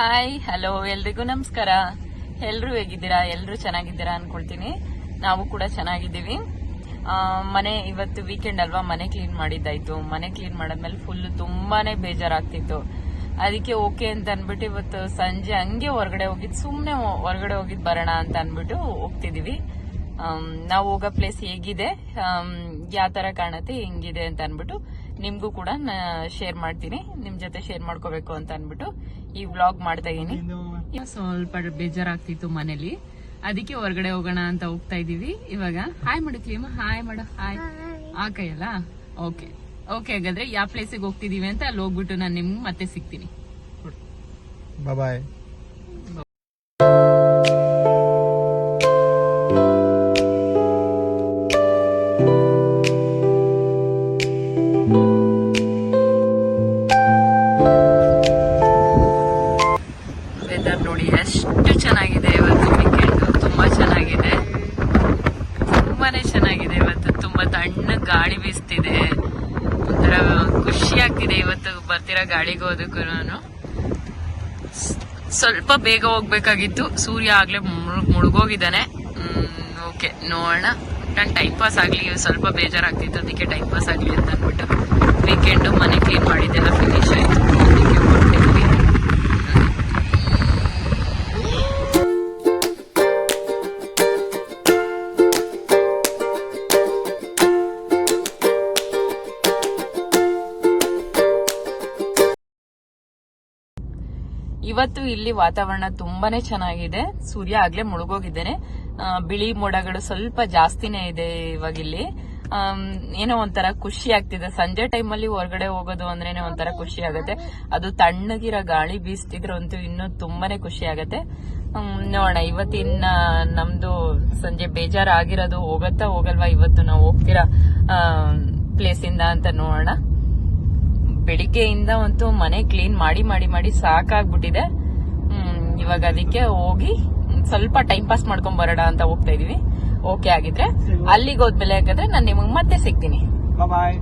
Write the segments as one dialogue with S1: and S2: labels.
S1: Hi hello ಎಲ್ರಿಗೂ ನಮಸ್ಕಾರ. ಎಲ್ರು ಹೇಗಿದ್ದೀರಾ? ಎಲ್ರು ಚೆನ್ನಾಗಿದ್ದೀರಾ ಅನ್ಕೊಳ್ತೀನಿ. ನಾವು ಕೂಡ ಚೆನ್ನಾಗಿದ್ದೀವಿ. ಮನೆ ಇವತ್ತು ವೀಕೆಂಡ್ ಅಲ್ವಾ, ಮನೆ ಕ್ಲೀನ್ ಮಾಡಿದ್ದಾಯ್ತು. ಮನೆ ಕ್ಲೀನ್ ಮಾಡಾದ್ಮೇಲೆ ಫುಲ್ ತುಂಬಾನೇ ಬೇಜಾರಾಗ್ತಿತ್ತು. ಅದಕ್ಕೆ ಓಕೆ ಅಂತ ಅನ್ಬಿಟ್ಟು ಇವತ್ತು ಸಂಜೆ ಹಂಗೆ ಹೊರಗಡೆ ಹೋಗಿದ್, ಸುಮ್ನೆ ಹೊರಗಡೆ ಹೋಗಿದ್ ಬರೋಣ ಅಂತ ಅನ್ಬಿಟ್ಟು ಹೋಗ್ತಿದೀವಿ. ನಾವು ಹೋಗೋ ಪ್ಲೇಸ್ ಹೇಗಿದೆ, ಯಾವ ತರ ಕಾಣುತ್ತೆ, ಹೆಂಗಿದೆ ಅಂತ ಅನ್ಬಿಟ್ಟು ನಿಮ್ಗೂ ಕೂಡ ಶೇರ್ ಮಾಡ್ತೀನಿ. ನಿಮ್ ಜೊತೆ ಶೇರ್ ಮಾಡ್ಕೋಬೇಕು ಅಂತ ಅನ್ಬಿಟ್ಟು ಈ ವ್ಲಾಗ್ ಮಾಡ್ತಾ ಇದೀನಿ. ಸ್ವಲ್ಪ ಬೇಜಾರಾಗ್ತಿತ್ತು ಮನೇಲಿ, ಅದಕ್ಕೆ ಹೊರಗಡೆ ಹೋಗೋಣ ಅಂತ ಹೋಗ್ತಾ ಇದೀವಿ. ಇವಾಗ ಹಾಯ್ ಮಾಡು ಕ್ಲೀಮ, ಹಾಯ್ ಮಾಡು, ಹಾಯ್ ಆ ಕೈಯಲ್ಲ. ಓಕೆ ಓಕೆ, ಹಾಗಾದ್ರೆ ಯಾವ ಪ್ಲೇಸಿಗೆ ಹೋಗ್ತಿದೀವಿ ಅಂತ ಅಲ್ಲಿ ಹೋಗ್ಬಿಟ್ಟು ನಾನು ನಿಮ್ಗೆ ಮತ್ತೆ ಸಿಗ್ತೀನಿ.
S2: ಬಾಯ್.
S1: ವೆದರ್ ನೋಡಿ ಎಷ್ಟು ಚೆನ್ನಾಗಿದೆ ಇವತ್ತು. ವೀಕೆಂಡ್ ತುಂಬಾ ಚೆನ್ನಾಗಿದೆ, ತುಂಬಾನೇ ಚೆನ್ನಾಗಿದೆ. ಇವತ್ತು ತುಂಬಾ ತಣ್ಣ ಗಾಳಿ ಬೀಸ್ತಿದೆ, ಒಂಥರ ಖುಷಿ ಆಗ್ತಿದೆ ಇವತ್ತು ಬರ್ತಿರೋ ಗಾಳಿಗೆ ಹೋದಕ್ಕೂ. ಸ್ವಲ್ಪ ಬೇಗ ಹೋಗ್ಬೇಕಾಗಿತ್ತು, ಸೂರ್ಯ ಆಗ್ಲೇ ಮುಳುಗೋಗಿದ್ದಾನೆ. ಓಕೆ ನೋಡೋಣ, ನಾನು ಟೈಮ್ ಪಾಸ್ ಆಗ್ಲಿ, ಸ್ವಲ್ಪ ಬೇಜಾರಾಗ್ತಿತ್ತು ಅದಕ್ಕೆ ಟೈಮ್ ಪಾಸ್ ಆಗ್ಲಿ ಅಂತ ಅಂದ್ಬಿಟ್ಟು ವೀಕೆಂಡ್ ಮನೆ ಕ್ಲೀನ್ ಮಾಡಿದ್ದೆಲ್ಲ ಫಿನಿಶ್ ಆಯ್ತು. ಅದಕ್ಕೆ ಹೊರಟಿದ್ವಿ. ಇವತ್ತು ಇಲ್ಲಿ ವಾತಾವರಣ ತುಂಬಾನೇ ಚೆನ್ನಾಗಿದೆ. ಸೂರ್ಯ ಆಗ್ಲೇ ಮುಳುಗೋಗಿದ್ದೇನೆ. ಬಿಳಿ ಮೋಡಗಳು ಸ್ವಲ್ಪ ಜಾಸ್ತಿನೇ ಇದೆ ಇವಾಗ ಇಲ್ಲಿ. ಏನೋ ಒಂಥರ ಖುಷಿ ಆಗ್ತಿದೆ. ಸಂಜೆ ಟೈಮಲ್ಲಿ ಹೊರಗಡೆ ಹೋಗೋದು ಅಂದ್ರೇನೆ ಒಂಥರ ಖುಷಿ ಆಗತ್ತೆ. ಅದು ತಣ್ಣಗಿರೋ ಗಾಳಿ ಬೀಸ್ತಿದ್ರಂತೂ ಇನ್ನೂ ತುಂಬಾನೇ ಖುಷಿ ಆಗತ್ತೆ. ನೋಡೋಣ ಇವತ್ತಿನ ನಮ್ದು ಸಂಜೆ ಬೇಜಾರಾಗಿರೋದು ಹೋಗತ್ತಾ ಹೋಗಲ್ವಾ ಇವತ್ತು ನಾವು ಹೋಗ್ತಿರೋ ಪ್ಲೇಸ್ ಇಂದ ಅಂತ ನೋಡೋಣ. ಬೆಳಿಗ್ಗೆಯಿಂದ ಅಂತೂ ಮನೆ ಕ್ಲೀನ್ ಮಾಡಿ ಮಾಡಿ ಮಾಡಿ ಸಾಕಾಗ್ಬಿಟ್ಟಿದೆ. ಇವಾಗ ಅದಕ್ಕೆ ಹೋಗಿ ಸ್ವಲ್ಪ ಟೈಮ್ ಪಾಸ್ ಮಾಡ್ಕೊಂಡ್ ಬರೋಣ ಅಂತ ಹೋಗ್ತಾ ಇದೀವಿ. ಓಕೆ ಆಗಿದ್ರೆ ಅಲ್ಲಿಗೆ ಹೋದ್ಮೇಲೆ ಯಾಕಂದ್ರೆ ನಾನು ನಿಮಗೆ ಮತ್ತೆ ಸಿಗ್ತೀನಿ.
S2: ಬಾಯ್.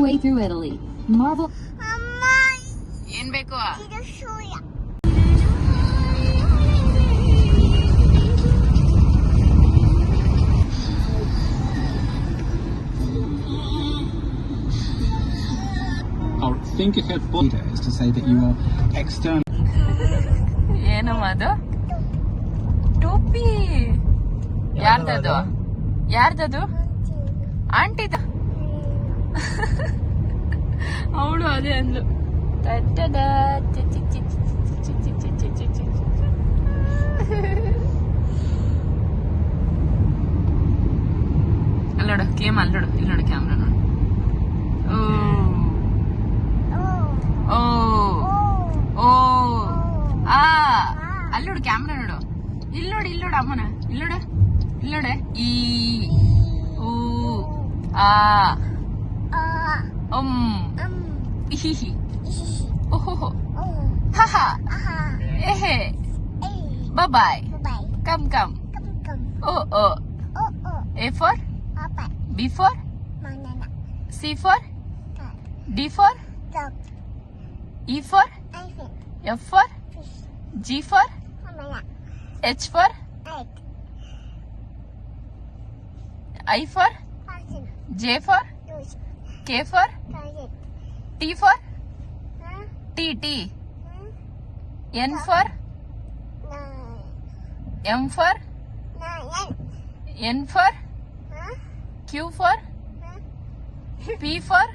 S3: Way through Italy. Marvel.
S1: ಏನ್ ಬೇಕು?
S2: I think if it is to say that you are external.
S1: ಏನಮ್ಮ ಅದು? ಟೋಪಿ ಯಾರ್ದದು? ಯಾರ್ದದು? ಆಂಟಿದ? ಅವಳು ಅದೇ ಅಂದ್ಲು. ಅಲ್ಲಿ ನೋಡು ಕೇಮ್, ಅಲ್ಲಿ ನೋಡು, ಇಲ್ಲಿ ನೋಡು ಕ್ಯಾಮ್ರಾ ನೋಡು. ಓ ಓ ಆ ಅಲ್ಲಿ ನೋಡು ಕ್ಯಾಮ್ರಾ ನೋಡು. ಇಲ್ಲಿ ನೋಡಿ, ಇಲ್ಲಿ ನೋಡು ಅಮ್ಮನ, ಇಲ್ಲಿ ನೋಡ, ಇಲ್ಲಿ ನೋಡೆ. ಈ ಓ ಆ ಇಹಿ ಓಹೋ ಹಾ ಎಹೆ ಬಾಯ್ ಕಮ್ ಕಮ್ ಓ ಓ. A for B for C for D for E for F for G for H for I for J for K for T for T N for M for N for Q for P for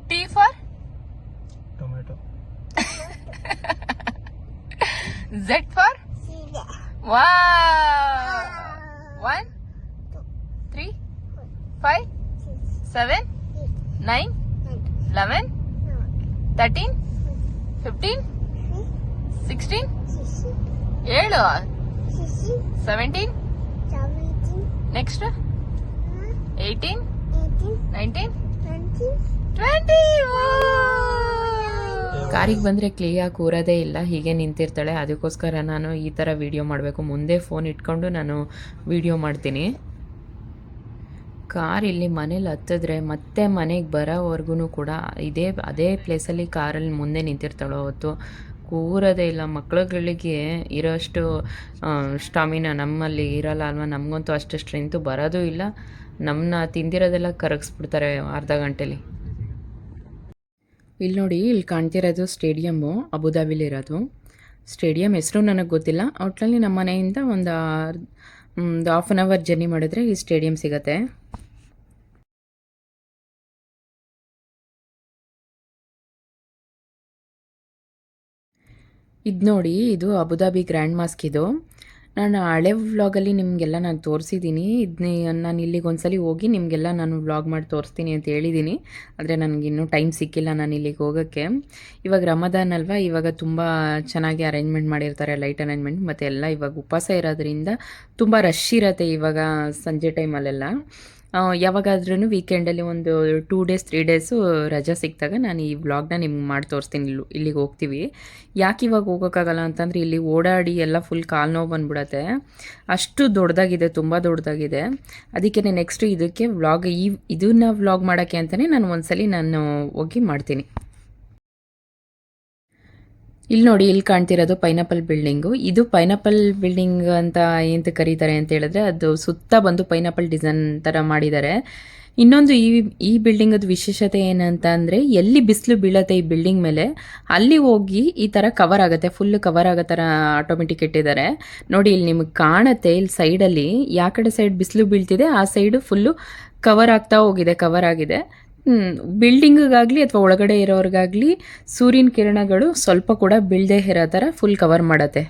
S1: T for
S2: Tomato.
S1: Z for wow. 1 3 5 7 9 11 13 15 16 7 17 next 18 19 20. ಕಾರಿಗೆ ಬಂದರೆ ಕ್ಲಿಯಾಗಿ ಕೂರೋದೇ ಇಲ್ಲ, ಹೀಗೆ ನಿಂತಿರ್ತಾಳೆ. ಅದಕ್ಕೋಸ್ಕರ ನಾನು ಈ ಥರ video ಮಾಡಬೇಕು, ಮುಂದೆ ಫೋನ್ ಇಟ್ಕೊಂಡು ನಾನು ವೀಡಿಯೋ ಮಾಡ್ತೀನಿ. ಕಾರ್ ಇಲ್ಲಿ ಮನೇಲಿ ಹತ್ತಿದ್ರೆ ಮತ್ತೆ ಮನೆಗೆ ಬರೋವರೆಗೂ ಕೂಡ ಅದೇ ಪ್ಲೇಸಲ್ಲಿ ಕಾರಲ್ಲಿ ಮುಂದೆ ನಿಂತಿರ್ತಾಳೋ ಹೊತ್ತು ಕೂರೋದೇ ಇಲ್ಲ. ಮಕ್ಳುಗಳಿಗೆ ಇರೋಷ್ಟು ಸ್ಟಾಮಿನಾ ನಮ್ಮಲ್ಲಿ ಇರಲ್ಲ ಅಲ್ವಾ, ನಮಗಂತೂ ಅಷ್ಟು ಸ್ಟ್ರೆಂತು ಬರೋದು ಇಲ್ಲ. ನಮ್ಮನ್ನ ತಿಂದಿರೋದೆಲ್ಲ ಕರಗಿಸ್ಬಿಡ್ತಾರೆ ಅರ್ಧ ಗಂಟೆಲಿ. ಇಲ್ಲಿ ನೋಡಿ, ಇಲ್ಲಿ ಕಾಣ್ತಿರೋದು ಸ್ಟೇಡಿಯಮ್ಮು, ಅಬುದಾಬಿಲಿರೋದು ಸ್ಟೇಡಿಯಂ. ಹೆಸರು ನನಗೆ ಗೊತ್ತಿಲ್ಲ. ಔಟ್ಲಲ್ಲಿ ನಮ್ಮ ಮನೆಯಿಂದ ಒಂದು ಹಾಫ್ ಆನ್ ಅವರ್ ಜರ್ನಿ ಮಾಡಿದ್ರೆ ಈ ಸ್ಟೇಡಿಯಂ ಸಿಗತ್ತೆ. ಇದು ನೋಡಿ, ಇದು ಅಬುದಾಬಿ ಗ್ರ್ಯಾಂಡ್ ಮಾಸ್ಕ್. ಇದು ನಾನು ಹಳೆ ವ್ಲಾಗಲ್ಲಿ ನಿಮಗೆಲ್ಲ ನಾನು ತೋರಿಸಿದ್ದೀನಿ. ನಾನು ಇಲ್ಲಿಗೆ ಒಂದ್ಸಲಿ ಹೋಗಿ ನಿಮಗೆಲ್ಲ ನಾನು ವ್ಲಾಗ್ ಮಾಡಿ ತೋರಿಸ್ತೀನಿ ಅಂತ ಹೇಳಿದ್ದೀನಿ. ಆದರೆ ನನಗಿನ್ನೂ ಟೈಮ್ ಸಿಕ್ಕಿಲ್ಲ ನಾನು ಇಲ್ಲಿಗೆ ಹೋಗೋಕ್ಕೆ. ಇವಾಗ ರಮದಾನ್ ಅಲ್ವಾ, ಇವಾಗ ತುಂಬ ಚೆನ್ನಾಗಿ ಅರೇಂಜ್ಮೆಂಟ್ ಮಾಡಿರ್ತಾರೆ, ಲೈಟ್ ಅರೇಂಜ್ಮೆಂಟ್. ಮತ್ತು ಎಲ್ಲ ಇವಾಗ ಉಪವಾಸ ಇರೋದ್ರಿಂದ ತುಂಬ ರಶ್ ಇರುತ್ತೆ ಇವಾಗ ಸಂಜೆ ಟೈಮಲ್ಲೆಲ್ಲ. ಯಾವಾಗಾದ್ರೂ ವೀಕೆಂಡಲ್ಲಿ ಒಂದು 2 days 3 days ರಜಾ ಸಿಕ್ಕಿದಾಗ ನಾನು ಈ ವ್ಲಾಗ್ನ ನಿಮ್ಗೆ ಮಾಡಿ ತೋರಿಸ್ತೀನಿ. ಇಲ್ಲಿಗೆ ಹೋಗ್ತೀವಿ. ಯಾಕೆ ಇವಾಗ ಹೋಗೋಕ್ಕಾಗಲ್ಲ ಅಂತಂದರೆ ಇಲ್ಲಿ ಓಡಾಡಿ ಎಲ್ಲ ಫುಲ್ ಕಾಲು ನೋವು ಬಂದ್ಬಿಡತ್ತೆ. ಅಷ್ಟು ದೊಡ್ಡದಾಗಿದೆ, ತುಂಬ ದೊಡ್ಡದಾಗಿದೆ. ಅದಕ್ಕೆ ನೆಕ್ಸ್ಟು ಇದಕ್ಕೆ ಇದನ್ನ ವ್ಲಾಗ್ ಮಾಡೋಕ್ಕೆ ಅಂತಲೇ ನಾನು ಹೋಗಿ ಮಾಡ್ತೀನಿ. ಇಲ್ಲಿ ನೋಡಿ, ಇಲ್ಲಿ ಕಾಣ್ತಿರೋದು ಪೈನಾಪಲ್ ಬಿಲ್ಡಿಂಗು. ಇದು ಪೈನಾಪಲ್ ಬಿಲ್ಡಿಂಗ್ ಅಂತ ಎಂತ ಕರೀತಾರೆ ಅಂತ ಹೇಳಿದ್ರೆ, ಅದು ಸುತ್ತ ಬಂದು ಪೈನಾಪಲ್ ಡಿಸೈನ್ ಥರ ಮಾಡಿದ್ದಾರೆ. ಇನ್ನೊಂದು ಈ ಬಿಲ್ಡಿಂಗದ ವಿಶೇಷತೆ ಏನಂತ ಅಂದರೆ, ಎಲ್ಲಿ ಬಿಸಿಲು ಬೀಳತ್ತೆ ಈ ಬಿಲ್ಡಿಂಗ್ ಮೇಲೆ, ಅಲ್ಲಿ ಹೋಗಿ ಈ ಥರ ಕವರ್ ಆಗುತ್ತೆ, ಫುಲ್ ಕವರ್ ಆಗೋ ಥರ ಆಟೋಮೆಟಿಕ್ ಇಟ್ಟಿದ್ದಾರೆ. ನೋಡಿ, ಇಲ್ಲಿ ನಿಮಗೆ ಕಾಣುತ್ತೆ, ಇಲ್ಲಿ ಸೈಡಲ್ಲಿ ಯಾವ ಕಡೆ ಸೈಡ್ ಬಿಸಿಲು ಬೀಳ್ತಿದೆ ಆ ಸೈಡು ಫುಲ್ಲು ಕವರ್ ಆಗ್ತಾ ಹೋಗಿದೆ, ಕವರ್ ಆಗಿದೆ. ಬಿಲ್ಡಿಂಗಿಗಾಗಲಿ ಅಥವಾ ಒಳಗಡೆ ಇರೋರಿಗಾಗಲಿ ಸೂರ್ಯನ ಕಿರಣಗಳು ಸ್ವಲ್ಪ ಕೂಡ ಬೀಳದೆ ಇರೋ ಥರ ಫುಲ್ ಕವರ್ ಮಾಡತ್ತೆ.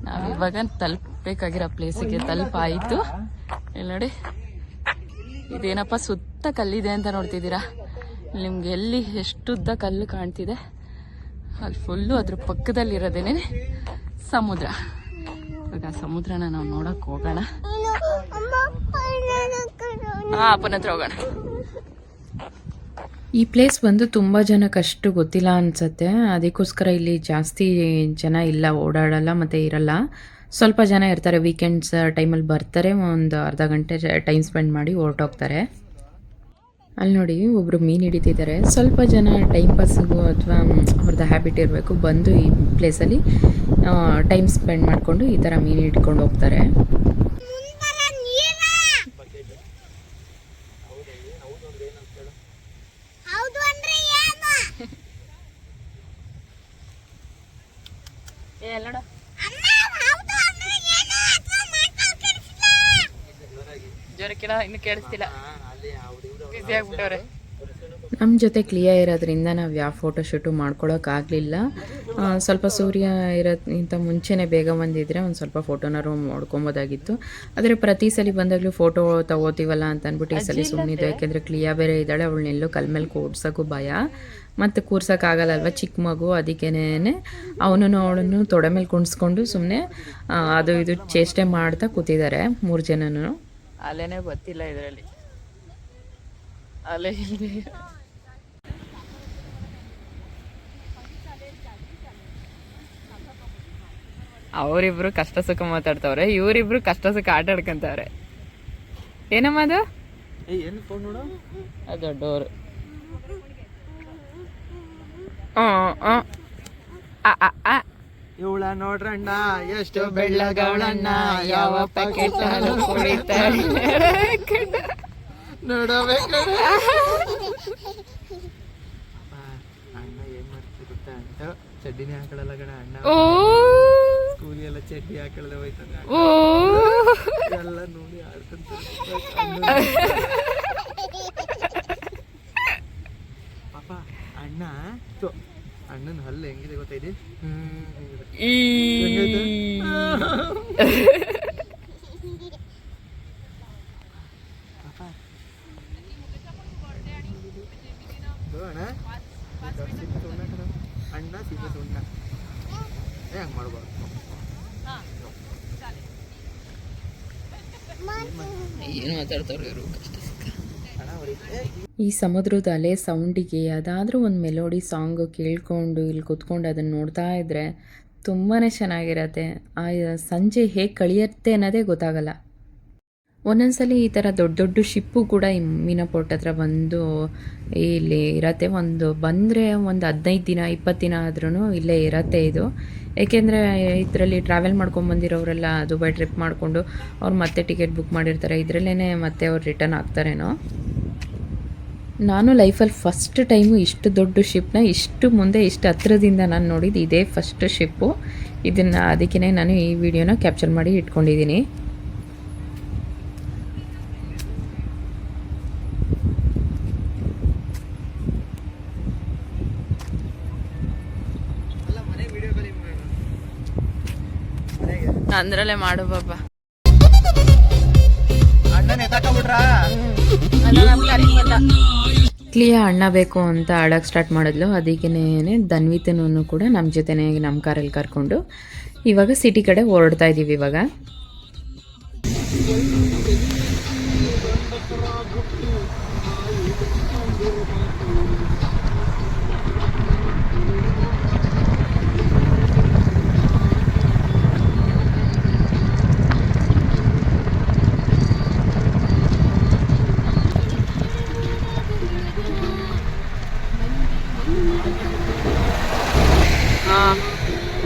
S1: ನಾವಿವಾಗ ತಲುಪಬೇಕಾಗಿರೋ ಪ್ಲೇಸಿಗೆ ತಲುಪಾಯಿತು. ಇಲ್ಲಿ ನೋಡಿ, ಇದೇನಪ್ಪ ಸುತ್ತ ಕಲ್ಲಿದೆ ಅಂತ ನೋಡ್ತಿದ್ದೀರಾ. ನಿಮ್ಗೆ ಎಲ್ಲಿ ಎಷ್ಟುದ್ದ ಕಲ್ಲು ಕಾಣ್ತಿದೆ ಅಲ್ಲಿ ಫುಲ್ಲು ಅದ್ರ ಪಕ್ಕದಲ್ಲಿರೋದೇನೆ ಸಮುದ್ರ. ಇವಾಗ ಸಮುದ್ರನ ನಾವು ನೋಡಕ್ ಹೋಗೋಣ. ಅಪ್ಪನ ಹತ್ರ ಹೋಗೋಣ. ಈ ಪ್ಲೇಸ್ ಬಂದು ತುಂಬ ಜನಕ್ಕಷ್ಟು ಗೊತ್ತಿಲ್ಲ ಅನಿಸುತ್ತೆ. ಅದಕ್ಕೋಸ್ಕರ ಇಲ್ಲಿ ಜಾಸ್ತಿ ಜನ ಇಲ್ಲ, ಓಡಾಡಲ್ಲ ಮತ್ತು ಇರಲ್ಲ. ಸ್ವಲ್ಪ ಜನ ಇರ್ತಾರೆ, ವೀಕೆಂಡ್ಸ್ ಟೈಮಲ್ಲಿ ಬರ್ತಾರೆ, ಒಂದು ಅರ್ಧ ಗಂಟೆ ಟೈಮ್ ಸ್ಪೆಂಡ್ ಮಾಡಿ ಹೊರಟೋಗ್ತಾರೆ. ಅಲ್ಲಿ ನೋಡಿ, ಒಬ್ಬರು ಮೀನು ಹಿಡಿತಿದ್ದಾರೆ. ಸ್ವಲ್ಪ ಜನ ಟೈಮ್ ಪಾಸಿಗೂ ಅಥವಾ ಅವ್ರದ್ದು ಹ್ಯಾಬಿಟ್ ಇರಬೇಕು, ಬಂದು ಈ ಪ್ಲೇಸಲ್ಲಿ ಟೈಮ್ ಸ್ಪೆಂಡ್ ಮಾಡಿಕೊಂಡು ಈ ಥರ ಮೀನು ಹಿಡ್ಕೊಂಡು ಹೋಗ್ತಾರೆ. ಇನ್ನು ಕೇಳಿಸ್ತಿಲ್ಲ, ಬಿಸಿ ಆಗ್ಬಿಟ್ಟವ್ರೆ. ನಮ್ಮ ಜೊತೆ ಕ್ಲಿಯರ್ ಇರೋದ್ರಿಂದ ನಾವು ಯಾವ ಫೋಟೋ ಶೂಟು ಮಾಡ್ಕೊಳಕ್ಕಾಗಲಿಲ್ಲ. ಸ್ವಲ್ಪ ಸೂರ್ಯ ಇರೋದ್ಕಿಂತ ಮುಂಚೆನೇ ಬೇಗ ಬಂದಿದ್ರೆ ಒಂದು ಸ್ವಲ್ಪ ಫೋಟೋನಾರು ಮಾಡ್ಕೊಬೋದಾಗಿತ್ತು. ಆದರೆ ಪ್ರತಿ ಸಲ ಬಂದಾಗಲೂ ಫೋಟೋ ತಗೋತೀವಲ್ಲ ಅಂತ ಅಂದ್ಬಿಟ್ಟು ಈ ಸಲ ಸುಮ್ಮನಿದೆ. ಯಾಕೆಂದರೆ ಕ್ಲಿಯರ್ ಬೇರೆ ಇದ್ದಾಳೆ, ಅವಳನ್ನೆಲ್ಲೋ ಕಲ್ ಮೇಲೆ ಕೂರ್ಸೋಕ್ಕೂ ಭಯ, ಮತ್ತು ಕೂರ್ಸೋಕ್ಕಾಗಲ್ಲಲ್ವ, ಚಿಕ್ಕ ಮಗು. ಅದಕ್ಕೇನೆ ಅವಳನ್ನು ತೊಡೆ ಮೇಲೆ ಕುಣಿಸ್ಕೊಂಡು ಸುಮ್ಮನೆ ಅದು ಇದು ಚೇಷ್ಟೆ ಮಾಡ್ತಾ ಕೂತಿದ್ದಾರೆ 3 ಜನನು. ಅಲೆನೇ ಗೊತ್ತಿಲ್ಲ ಇದರಲ್ಲಿ, ಅಲೆ ಇಲ್ಲದೆ. ಅವರಿಬ್ರು ಕಷ್ಟ ಸುಖ ಮಾತಾಡ್ತವ್ರೆ, ಇವರಿಬ್ರು ಕಷ್ಟ ಸುಖ ಆಟ ಆಡ್ಕೊಂತವ್ರೆ. ಏನಮ್ಮ ಅದು? ಅದು ದೊಡ್ಡವರು.
S4: ಇವಳ ನೋಡ್ರಣ್ಣ ಎಷ್ಟು ಬೆಳ್ಳಗವಳಣ್ಣ ಯಾವ ಪ್ಯಾಕೆಟ್ ಕುಡಿತಾಳೆ ನೋಡಬೇಕು ಅಣ್ಣ ಏನ್ ಮಾಡ್ತಿದ್ದ ಗೊತ್ತಾ ಅಂತ ಚಡ್ಡಿನೇ ಹಾಕೊಳ್ಳಲ್ಲ ಕಣ ಅಣ್ಣ ಸ್ಕೂಲಿಗೆಲ್ಲ ಚಡ್ಡಿ ಹಾಕೊಳ್ಳದೆ ಹೋಯ್ತಾನೆ ಎಲ್ಲ ನೋಡಿ ಆಡ್ಕೊಂತ ಪಾಪ ಅಣ್ಣ ಅಣ್ಣನ ಹಲ್ಲು ಹೆಂಗಿದೆ ಗೊತ್ತೈತಿ ಅಣ್ಣ ಸೀಮೆ ಸುಣ್ಣ ಹಂಗೆ ಮಾಡ್ಬಾರ್ದು
S1: ಏನು ಮಾತಾಡ್ತಾವ್ರು ಇವರು
S5: ಈ ಸಮುದ್ರದ ಅಲೆ ಸೌಂಡಿಗೆ ಯಾವುದಾದ್ರೂ ಒಂದು ಮೆಲೋಡಿ ಸಾಂಗು ಕೇಳ್ಕೊಂಡು ಇಲ್ಲಿ ಕೂತ್ಕೊಂಡು ಅದನ್ನು ನೋಡ್ತಾ ಇದ್ದರೆ ತುಂಬಾ ಚೆನ್ನಾಗಿರತ್ತೆ. ಆ ಸಂಜೆ ಹೇಗೆ ಕಳಿಯುತ್ತೆ ಅನ್ನೋದೇ ಗೊತ್ತಾಗಲ್ಲ. ಒಂದೊಂದ್ಸಲಿ ಈ ಥರ ದೊಡ್ಡ ದೊಡ್ಡ ಶಿಪ್ಪು ಕೂಡ ಈ ಮೀನಾ ಪೋರ್ಟ್ ಹತ್ರ ಬಂದು ಇಲ್ಲಿ ಇರತ್ತೆ. ಬಂದರೆ ಒಂದು 15 ದಿನ 20 ದಿನ ಆದ್ರೂ ಇಲ್ಲೇ ಇರತ್ತೆ ಇದು. ಏಕೆಂದರೆ ಇದರಲ್ಲಿ ಟ್ರಾವೆಲ್ ಮಾಡ್ಕೊಂಬಂದಿರೋರೆಲ್ಲ ದುಬೈ ಟ್ರಿಪ್ ಮಾಡಿಕೊಂಡು ಅವ್ರು ಮತ್ತೆ ಟಿಕೆಟ್ ಬುಕ್ ಮಾಡಿರ್ತಾರೆ. ಇದರಲ್ಲೇ ಮತ್ತೆ ಅವ್ರು ರಿಟರ್ನ್ ಆಗ್ತಾರೇನೋ. ನಾನು ಲೈಫಲ್ಲಿ ಫಸ್ಟ್ ಟೈಮು ಇಷ್ಟು ದೊಡ್ಡ ಶಿಪ್ನ ಇಷ್ಟು ಮುಂದೆ ಇಷ್ಟು ಹತ್ರದಿಂದ ನಾನು ನೋಡಿದ್ದು ಇದೇ ಫಸ್ಟ್ ಶಿಪ್ಪು. ಅದಕ್ಕೇ ನಾನು ಈ ವಿಡಿಯೋನ ಕ್ಯಾಪ್ಚರ್ ಮಾಡಿ ಇಟ್ಕೊಂಡಿದ್ದೀನಿ.
S1: ಅಂದ್ರಲ್ಲೇ ಮಾಡು ಬಾಬಾ.
S4: ಅಣ್ಣನ ಎತ್ತಾಕೊಂಡ್ಬಿಟ್ರಾ
S5: ಕ್ಲಿಯಾ ಅಣ್ಣ ಬೇಕು ಅಂತ ಆಡೋಕ್ಕೆ ಸ್ಟಾರ್ಟ್ ಮಾಡಿದ್ಲು. ಅದಕ್ಕೇ ಧನ್ವಿತನೂ ಕೂಡ ನಮ್ಮ ಜೊತೆನೇ ನಮ್ಮ ಕಾರಲ್ಲಿ ಕರ್ಕೊಂಡು ಇವಾಗ ಸಿಟಿ ಕಡೆ ಹೊರಡ್ತಾ ಇದ್ದೀವಿ. ಇವಾಗ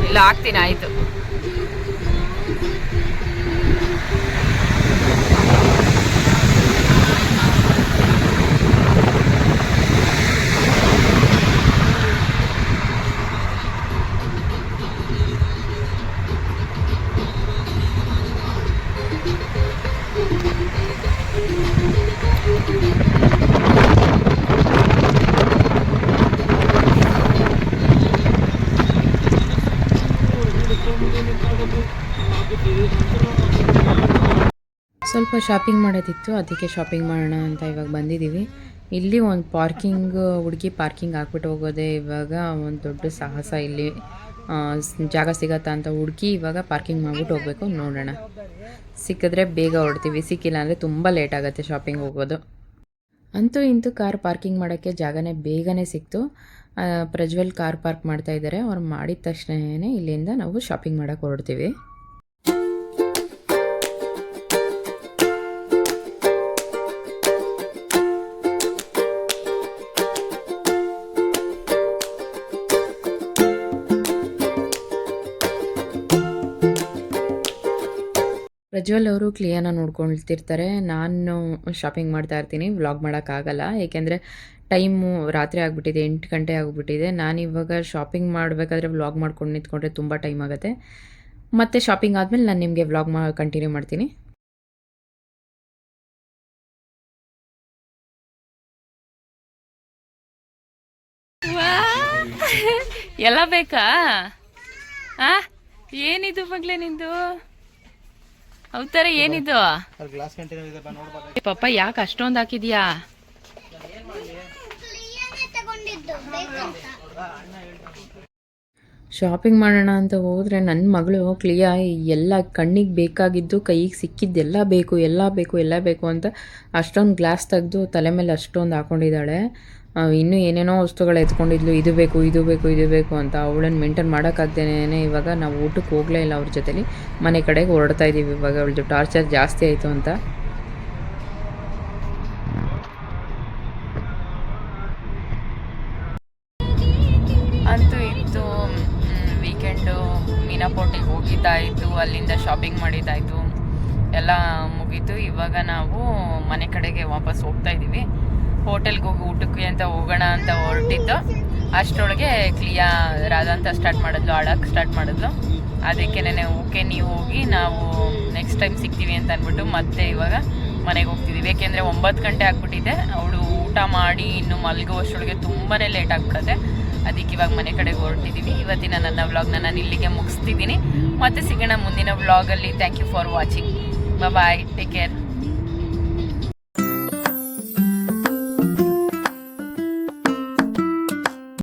S1: ಇಲ್ಲ ಹಾಕ್ತೀನಿ ಆಯಿತು.
S5: ಸ್ವಲ್ಪ ಶಾಪಿಂಗ್ ಮಾಡೋದಿತ್ತು, ಅದಕ್ಕೆ ಶಾಪಿಂಗ್ ಮಾಡೋಣ ಅಂತ ಇವಾಗ ಬಂದಿದ್ದೀವಿ. ಇಲ್ಲಿ ಒಂದು ಹುಡುಗಿ ಪಾರ್ಕಿಂಗ್ ಹಾಕ್ಬಿಟ್ಟು ಹೋಗೋದೇ ಇವಾಗ ಒಂದು ದೊಡ್ಡ ಸಾಹಸ. ಇಲ್ಲಿ ಜಾಗ ಸಿಗತ್ತಾ ಅಂತ ಹುಡುಗಿ ಇವಾಗ ಪಾರ್ಕಿಂಗ್ ಮಾಡಿಬಿಟ್ಟು ಹೋಗಬೇಕು. ನೋಡೋಣ, ಸಿಕ್ಕಿದ್ರೆ ಬೇಗ ಹೊಡ್ತೀವಿ, ಸಿಕ್ಕಿಲ್ಲ ಅಂದರೆ ತುಂಬ ಲೇಟ್ ಆಗುತ್ತೆ ಶಾಪಿಂಗ್ ಹೋಗೋದು. ಅಂತೂ ಇಂತೂ ಕಾರ್ ಪಾರ್ಕಿಂಗ್ ಮಾಡೋಕ್ಕೆ ಜಾಗನೇ ಬೇಗನೆ ಸಿಕ್ತು. ಪ್ರಜ್ವಲ್ ಕಾರ್ ಪಾರ್ಕ್ ಮಾಡ್ತಾ ಇದ್ದಾರೆ. ಅವ್ರು ಮಾಡಿದ ತಕ್ಷಣವೇ ಇಲ್ಲಿಂದ ನಾವು ಶಾಪಿಂಗ್ ಮಾಡೋಕ್ಕೆ ಹೊರಡ್ತೀವಿ. ಪ್ರಜ್ವಲ್ ಅವರು ಕ್ಲಿಯಾನ ನೋಡ್ಕೊಳ್ತಿರ್ತಾರೆ. ನಾನು ಶಾಪಿಂಗ್ ಮಾಡ್ತಾ ಇರ್ತೀನಿ. ವ್ಲಾಗ್ ಮಾಡೋಕ್ಕಾಗಲ್ಲ, ಏಕೆಂದರೆ ಟೈಮು ರಾತ್ರಿ ಆಗಿಬಿಟ್ಟಿದೆ, 8 ಗಂಟೆ ಆಗಿಬಿಟ್ಟಿದೆ. ನಾನಿವಾಗ ಶಾಪಿಂಗ್ ಮಾಡಬೇಕಾದ್ರೆ ವ್ಲಾಗ್ ಮಾಡ್ಕೊಂಡು ನಿಂತ್ಕೊಂಡ್ರೆ ತುಂಬ ಟೈಮ್ ಆಗುತ್ತೆ. ಮತ್ತು ಶಾಪಿಂಗ್ ಆದಮೇಲೆ ನಾನು ನಿಮಗೆ ವ್ಲಾಗ್ ಕಂಟಿನ್ಯೂ ಮಾಡ್ತೀನಿ.
S1: ಎಲ್ಲ ಬೇಕಾ? ಏನಿದು ಮಗ್ಲೇ ನಿಂದು? ಅವತರ ಏನಿದು? ಪಾಪ ಯಾಕೆ ಅಷ್ಟೊಂದು ಹಾಕಿದ್ಯಾ?
S5: ಶಾಪಿಂಗ್ ಮಾಡೋಣ ಅಂತ ಹೋದರೆ ನನ್ನ ಮಗಳು ಕ್ಲಿಯಾ ಎಲ್ಲ ಕಣ್ಣಿಗೆ ಬೇಕಾಗಿದ್ದು ಕೈಗೆ ಸಿಕ್ಕಿದ್ದೆಲ್ಲ ಬೇಕು ಎಲ್ಲ ಬೇಕು ಅಂತ ಅಷ್ಟೊಂದು ಗ್ಲಾಸ್ ತೆಗೆದು ತಲೆ ಮೇಲೆ ಅಷ್ಟೊಂದು ಹಾಕ್ಕೊಂಡಿದ್ದಾಳೆ. ಇನ್ನೂ ಏನೇನೋ ವಸ್ತುಗಳು ಎತ್ಕೊಂಡಿದ್ಲು, ಇದು ಬೇಕು ಅಂತ. ಅವಳನ್ನು ಮೇಂಟೈನ್ ಮಾಡೋಕ್ಕಾಗ್ದೇನೆ ಇವಾಗ ನಾವು ಊಟಕ್ಕೆ ಹೋಗಲೇ ಇಲ್ಲ ಅವ್ರ ಜೊತೆಲಿ. ಮನೆ ಕಡೆಗೆ ಹೊರಡ್ತಾ ಇದ್ದೀವಿ ಇವಾಗ. ಅವಳದು ಟಾರ್ಚರ್ ಜಾಸ್ತಿ ಆಯಿತು ಅಂತ.
S1: ಅಂತೂ ಇತ್ತು ವೀಕೆಂಡು ಪೋರ್ಟಿಗೆ ಹೋಗಿದ್ದಾಯಿತು, ಅಲ್ಲಿಂದ ಶಾಪಿಂಗ್ ಮಾಡಿದ್ದಾಯಿತು, ಎಲ್ಲ ಮುಗೀತು. ಇವಾಗ ನಾವು ಮನೆ ಕಡೆಗೆ ವಾಪಸ್ ಹೋಗ್ತಾ ಇದ್ದೀವಿ. ಹೋಟೆಲ್ಗೆ ಹೋಗಿ ಊಟಕ್ಕೆ ಅಂತ ಹೋಗೋಣ ಅಂತ ಹೊರಟಿದ್ದು ಅಷ್ಟರೊಳಗೆ ಕ್ಲಿಯಾ ರಾಧಾ ಅಂತ ಸ್ಟಾರ್ಟ್ ಮಾಡಿದ್ಲು, ಆಡೋಕ್ಕೆ ಸ್ಟಾರ್ಟ್ ಮಾಡಿದ್ಲು. ಅದಕ್ಕೆ ಓಕೆ ನೀವು ಹೋಗಿ, ನಾವು ನೆಕ್ಸ್ಟ್ ಟೈಮ್ ಸಿಗ್ತೀವಿ ಅಂತ ಅಂದ್ಬಿಟ್ಟು ಮತ್ತೆ ಇವಾಗ ಮನೆಗೆ ಹೋಗ್ತಿದ್ದೀವಿ. ಏಕೆಂದರೆ 9 ಗಂಟೆ ಆಗಿಬಿಟ್ಟಿದೆ. ಅವಳು ಊಟ ಮಾಡಿ ಇನ್ನು ಮಲಗುವಷ್ಟರೊಳಗೆ ತುಂಬಾ ಲೇಟ್ ಆಗಿಬಿಡುತ್ತೆ. ಅದಕ್ಕೆ ಇವಾಗ ಮನೆ ಕಡೆಗೆ ಹೊರಟಿದ್ದೀವಿ. ಇವತ್ತಿನ ನನ್ನ ವ್ಲಾಗ್ನ ನಾನು ಇಲ್ಲಿಗೆ ಮುಗಿಸ್ತಿದ್ದೀನಿ. ಮತ್ತೆ ಸಿಗೋಣ ಮುಂದಿನ ವ್ಲಾಗಲ್ಲಿ. Thank you for watching. Bye, take care.